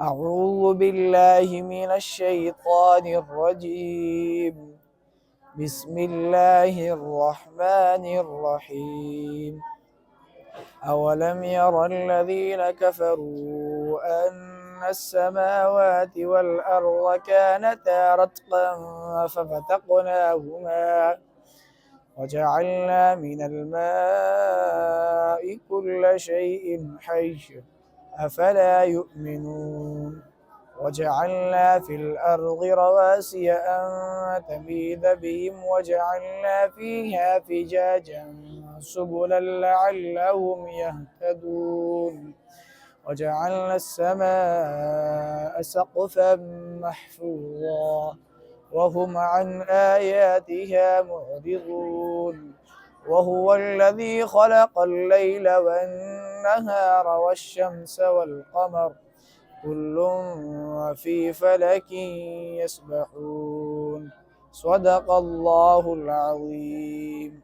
أعوذ بالله من الشيطان الرجيم. بسم الله الرحمن الرحيم. أولم ير الذين كفروا أن السماوات والأرض كانتا رتقا ففتقناهما وجعلنا من الماء كل شيء حي أفلا يؤمنون وجعلنا في الأرض رواسي أن تميد بهم وجعلنا فيها فجاجا سبلا لعلهم يهتدون وجعلنا السماء سقفا محفوظا وهم عن آياتها معرضون وهو الذي خلق الليل والنهار والشمس والقمر كل في فلك يسبحون. صدق الله العظيم.